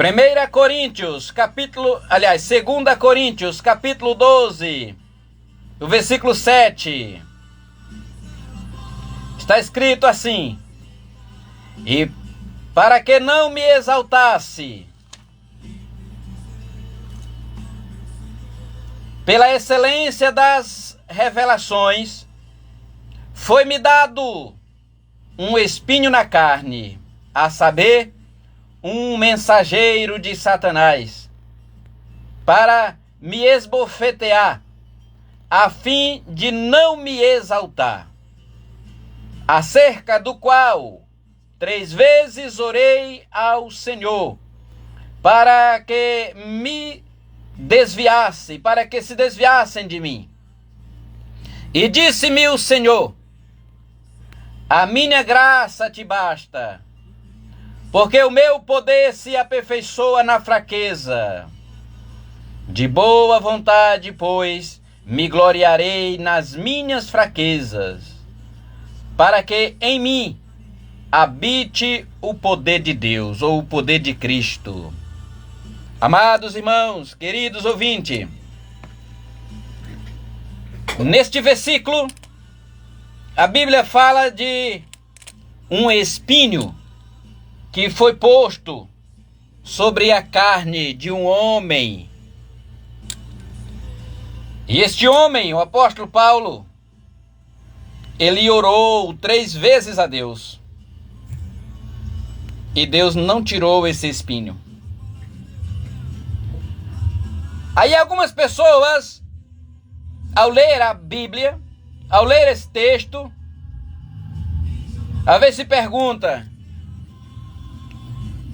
2 Coríntios, capítulo 12, o versículo 7. Está escrito assim: e para que não me exaltasse pela excelência das revelações, foi-me dado um espinho na carne, a saber, um mensageiro de Satanás, para me esbofetear, a fim de não me exaltar, acerca do qual 3 vezes orei ao Senhor, para que se desviassem de mim. E disse-me o Senhor: a minha graça te basta, porque o meu poder se aperfeiçoa na fraqueza. De boa vontade, pois, me gloriarei nas minhas fraquezas, para que em mim habite o poder de Deus, ou o poder de Cristo. Amados irmãos, queridos ouvintes, neste versículo, a Bíblia fala de um espinho que foi posto sobre a carne de um homem. E este homem, o apóstolo Paulo, ele orou 3 vezes a Deus. E Deus não tirou esse espinho. Aí algumas pessoas, ao ler a Bíblia, ao ler esse texto, às vezes se pergunta: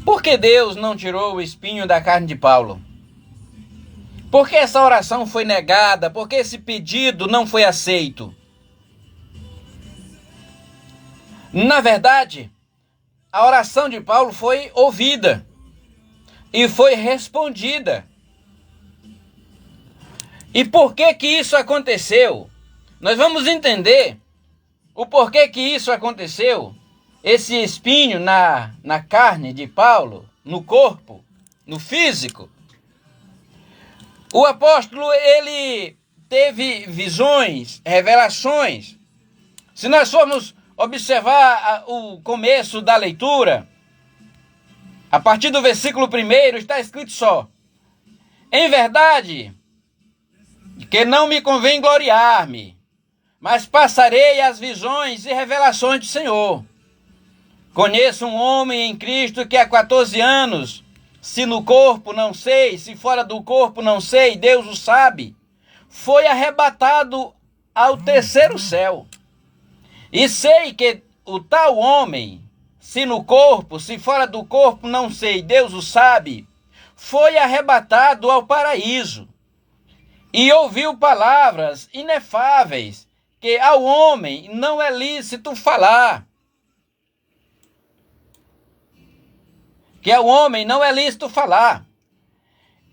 por que Deus não tirou o espinho da carne de Paulo? Por que essa oração foi negada? Por que esse pedido não foi aceito? Na verdade, a oração de Paulo foi ouvida e foi respondida. E por que que isso aconteceu? Nós vamos entender o porquê que isso aconteceu. Esse espinho na carne de Paulo, no corpo, no físico. O apóstolo, ele teve visões, revelações. Se nós formos observar o começo da leitura, a partir do versículo 1 está escrito só: em verdade, que não me convém gloriar-me, mas passarei as visões e revelações do Senhor. Conheço um homem em Cristo que há 14 anos, se no corpo não sei, se fora do corpo não sei, Deus o sabe, foi arrebatado ao 3º céu. E sei que o tal homem, se no corpo, se fora do corpo não sei, Deus o sabe, foi arrebatado ao paraíso. E ouviu palavras inefáveis, que ao homem não é lícito falar. Que ao homem não é lícito falar.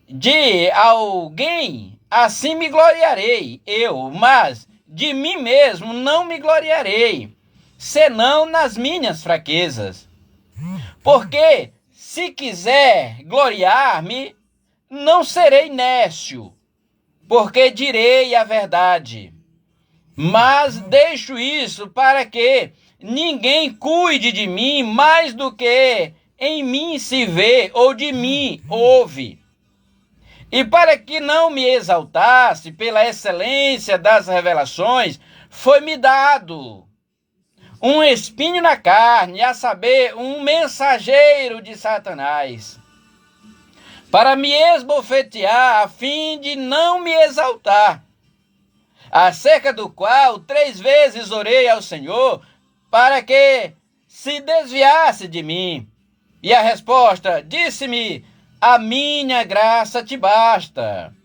De alguém assim me gloriarei eu, mas de mim mesmo não me gloriarei, senão nas minhas fraquezas. Porque se quiser gloriar-me, não serei nécio, porque direi a verdade. Mas deixo isso para que ninguém cuide de mim mais do que em mim se vê ou de mim ouve. E para que não me exaltasse pela excelência das revelações, foi-me dado um espinho na carne, a saber, um mensageiro de Satanás, para me esbofetear, a fim de não me exaltar, acerca do qual 3 vezes orei ao Senhor, para que se desviasse de mim. E a resposta: disse-me, a minha graça te basta,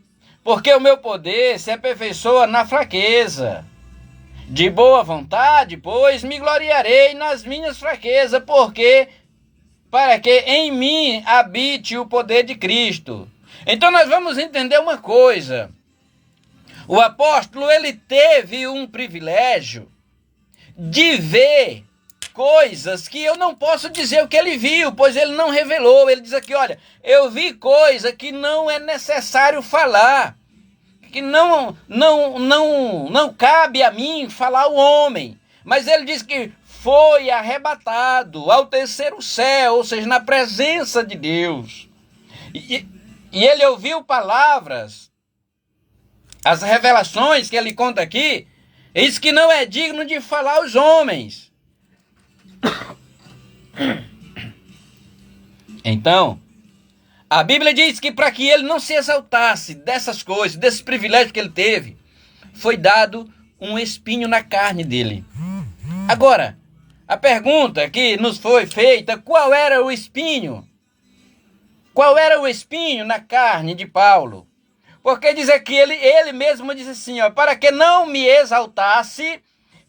porque o meu poder se aperfeiçoa na fraqueza. De boa vontade, pois, me gloriarei nas minhas fraquezas, para que em mim habite o poder de Cristo. Então nós vamos entender uma coisa. O apóstolo, ele teve um privilégio de ver coisas que eu não posso dizer o que ele viu, pois ele não revelou. Ele diz aqui, olha, eu vi coisa que não é necessário falar, que não cabe a mim falar ao homem. Mas ele diz que foi arrebatado ao terceiro céu, ou seja, na presença de Deus. E ele ouviu palavras, as revelações que ele conta aqui, diz que não é digno de falar aos homens. Então, a Bíblia diz que para que ele não se exaltasse dessas coisas, desses privilégios que ele teve, foi dado um espinho na carne dele. Agora, a pergunta que nos foi feita, qual era o espinho? Qual era o espinho na carne de Paulo? Porque diz aqui, ele mesmo diz assim, ó, para que não me exaltasse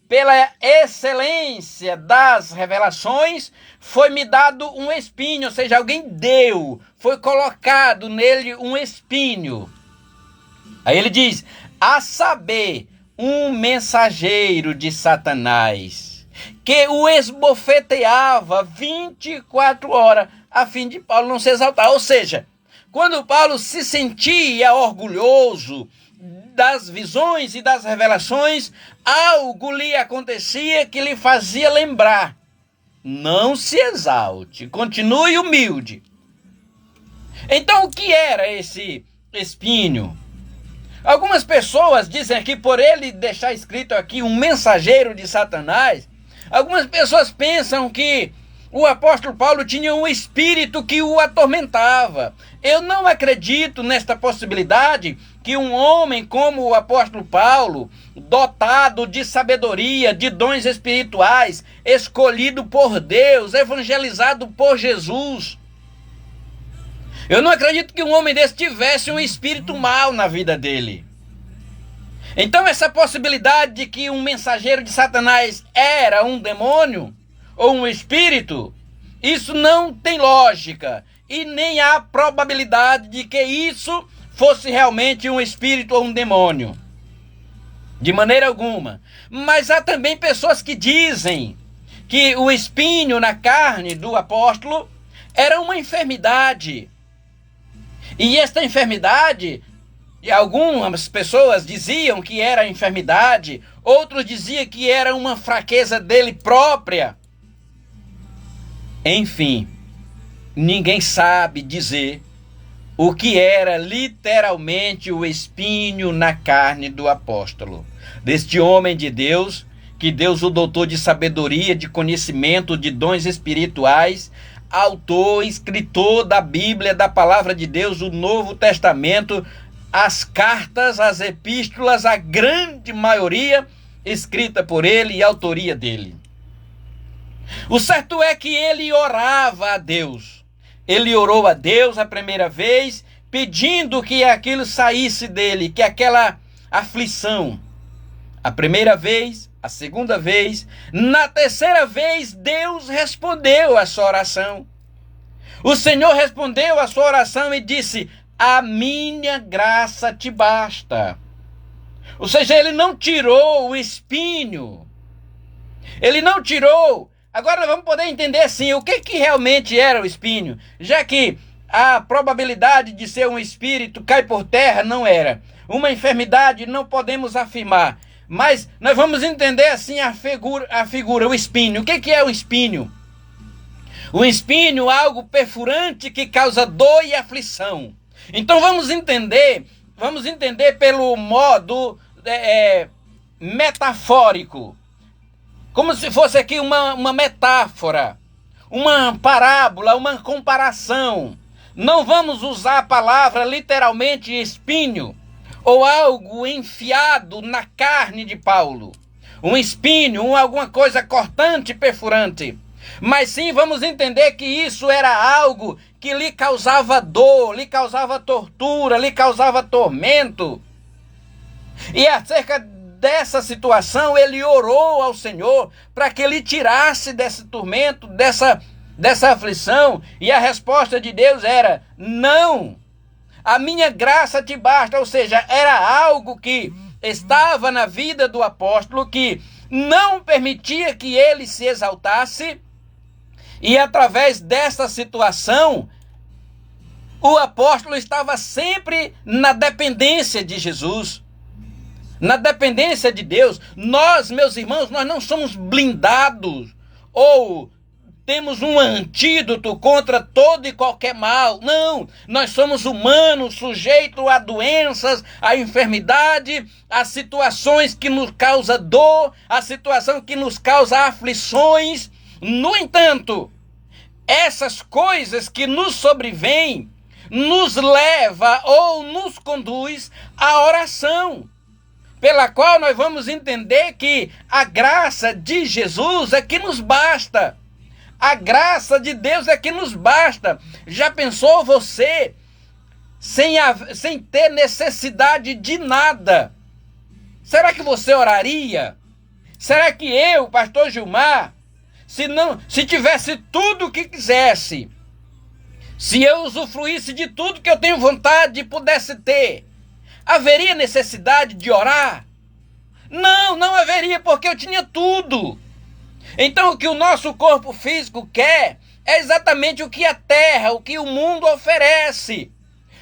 pela excelência das revelações, foi-me dado um espinho, ou seja, alguém deu, foi colocado nele um espinho. Aí ele diz, a saber, um mensageiro de Satanás, que o esbofeteava 24 horas, a fim de Paulo não se exaltar. Ou seja, quando Paulo se sentia orgulhoso das visões e das revelações, algo lhe acontecia que lhe fazia lembrar. Não se exalte, continue humilde. Então, o que era esse espinho? Algumas pessoas dizem aqui, por ele deixar escrito aqui um mensageiro de Satanás, algumas pessoas pensam que o apóstolo Paulo tinha um espírito que o atormentava. Eu não acredito nesta possibilidade que um homem como o apóstolo Paulo, dotado de sabedoria, de dons espirituais, escolhido por Deus, evangelizado por Jesus, eu não acredito que um homem desse tivesse um espírito mau na vida dele. Então essa possibilidade de que um mensageiro de Satanás era um demônio ou um espírito, isso não tem lógica e nem há probabilidade de que isso fosse realmente um espírito ou um demônio. De maneira alguma. Mas há também pessoas que dizem que o espinho na carne do apóstolo era uma enfermidade. E esta enfermidade, algumas pessoas diziam que era enfermidade, outros diziam que era uma fraqueza dele própria. Enfim, ninguém sabe dizer o que era literalmente o espinho na carne do apóstolo, deste homem de Deus, que Deus o dotou de sabedoria, de conhecimento, de dons espirituais, autor, escritor da Bíblia, da palavra de Deus, o Novo Testamento, as cartas, as epístolas, a grande maioria escrita por ele e autoria dele. O certo é que ele orava a Deus. Ele orou a Deus a primeira vez, pedindo que aquilo saísse dele, que aquela aflição. A primeira vez, a segunda vez, na terceira vez, Deus respondeu a sua oração. O Senhor respondeu a sua oração e disse, a minha graça te basta. Ou seja, ele não tirou o espinho. Ele não tirou. Agora vamos poder entender assim, o que realmente era o espinho, já que a probabilidade de ser um espírito cai por terra não era. Uma enfermidade não podemos afirmar, mas nós vamos entender assim a figura, o espinho. O que é o espinho? O espinho é algo perfurante que causa dor e aflição. Então vamos entender pelo modo metafórico. Como se fosse aqui uma metáfora, uma parábola, uma comparação. Não vamos usar a palavra literalmente espinho, ou algo enfiado na carne de Paulo. Um espinho, alguma coisa cortante, perfurante. Mas sim, vamos entender que isso era algo que lhe causava dor, lhe causava tortura, lhe causava tormento. E acerca dessa situação, ele orou ao Senhor para que ele tirasse desse tormento, dessa aflição. E a resposta de Deus era, não, a minha graça te basta. Ou seja, era algo que estava na vida do apóstolo, que não permitia que ele se exaltasse, e através dessa situação, o apóstolo estava sempre na dependência de Jesus, na dependência de Deus. Nós, meus irmãos, nós não somos blindados ou temos um antídoto contra todo e qualquer mal. Não, nós somos humanos, sujeitos a doenças, a enfermidade, a situações que nos causam dor, a situação que nos causa aflições. No entanto, essas coisas que nos sobrevêm nos leva ou nos conduz à oração, pela qual nós vamos entender que a graça de Jesus é que nos basta. A graça de Deus é que nos basta. Já pensou você sem ter necessidade de nada? Será que você oraria? Será que eu, pastor Gilmar, se tivesse tudo o que quisesse, se eu usufruísse de tudo que eu tenho vontade e pudesse ter, haveria necessidade de orar? Não, não haveria, porque eu tinha tudo. Então o que o nosso corpo físico quer é exatamente o que a terra, o que o mundo oferece.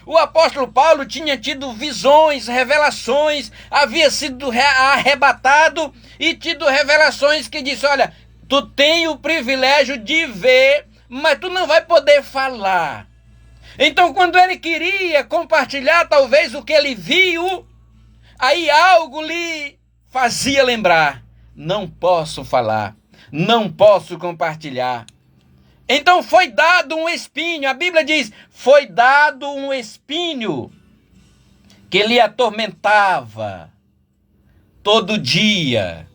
O apóstolo Paulo tinha tido visões, revelações, havia sido arrebatado e tido revelações que disse: olha, tu tem o privilégio de ver, mas tu não vai poder falar. Então quando ele queria compartilhar talvez o que ele viu, aí algo lhe fazia lembrar: não posso falar, não posso compartilhar. Então foi dado um espinho, a Bíblia diz, foi dado um espinho que lhe atormentava todo dia.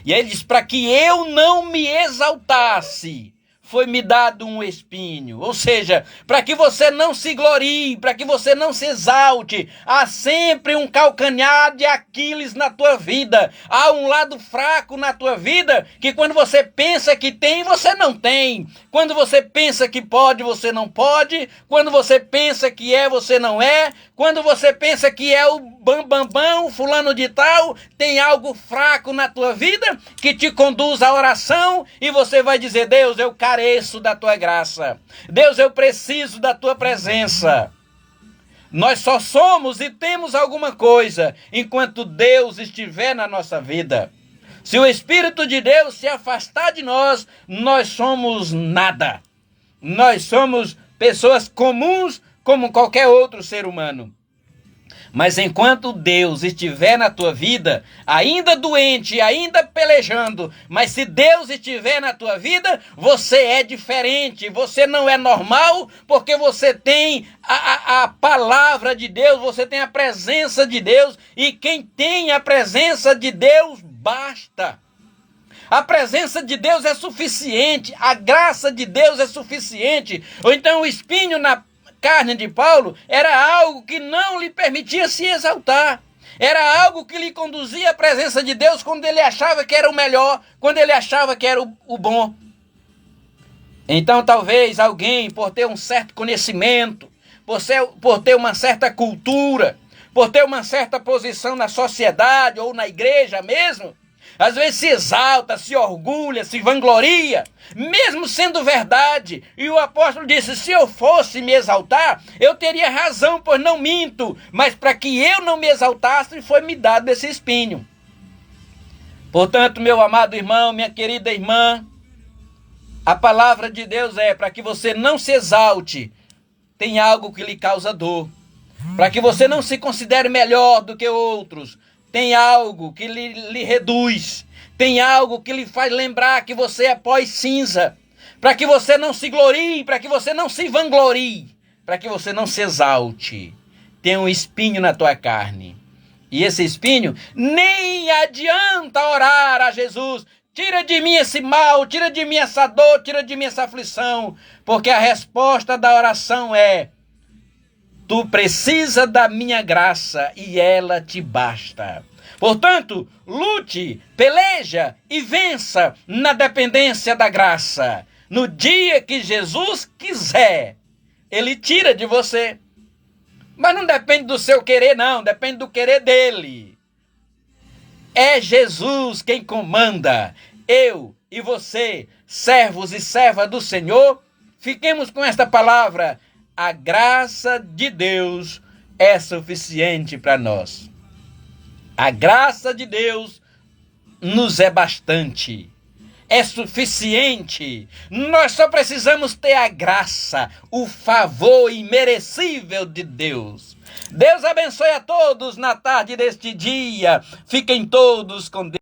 E aí ele diz: para que eu não me exaltasse, foi-me dado um espinho. Ou seja, para que você não se glorie, para que você não se exalte, há sempre um calcanhar de Aquiles na tua vida. Há um lado fraco na tua vida que quando você pensa que tem, você não tem. Quando você pensa que pode, você não pode. Quando você pensa que é, você não é. Quando você pensa que é o bambambam, fulano de tal, tem algo fraco na tua vida que te conduz à oração e você vai dizer: Deus, eu careço da tua graça. Deus, eu preciso da tua presença. Nós só somos e temos alguma coisa enquanto Deus estiver na nossa vida. Se o Espírito de Deus se afastar de nós, nós somos nada. Nós somos pessoas comuns como qualquer outro ser humano. Mas enquanto Deus estiver na tua vida, ainda doente, ainda pelejando, mas se Deus estiver na tua vida, você é diferente, você não é normal, porque você tem a palavra de Deus, você tem a presença de Deus, e quem tem a presença de Deus, basta. A presença de Deus é suficiente, a graça de Deus é suficiente. Ou então o espinho na carne de Paulo era algo que não lhe permitia se exaltar. Era algo que lhe conduzia à presença de Deus quando ele achava que era o melhor, quando ele achava que era o bom. Então talvez alguém, por ter um certo conhecimento, por ter uma certa cultura, por ter uma certa posição na sociedade ou na igreja mesmo, às vezes se exalta, se orgulha, se vangloria, mesmo sendo verdade. E o apóstolo disse: se eu fosse me exaltar, eu teria razão, pois não minto. Mas para que eu não me exaltasse, foi-me dado esse espinho. Portanto, meu amado irmão, minha querida irmã, a palavra de Deus é: para que você não se exalte, tem algo que lhe causa dor. Para que você não se considere melhor do que outros, tem algo que lhe reduz, tem algo que lhe faz lembrar que você é pó e cinza, para que você não se glorie, para que você não se vanglorie, para que você não se exalte. Tem um espinho na tua carne, e esse espinho nem adianta orar a Jesus: tira de mim esse mal, tira de mim essa dor, tira de mim essa aflição, porque a resposta da oração é: tu precisa da minha graça e ela te basta. Portanto, lute, peleja e vença na dependência da graça. No dia que Jesus quiser, ele tira de você. Mas não depende do seu querer, não, depende do querer dele. É Jesus quem comanda. Eu e você, servos e servas do Senhor, fiquemos com esta palavra. A graça de Deus é suficiente para nós. A graça de Deus nos é bastante. É suficiente. Nós só precisamos ter a graça, o favor imerecível de Deus. Deus abençoe a todos na tarde deste dia. Fiquem todos com Deus.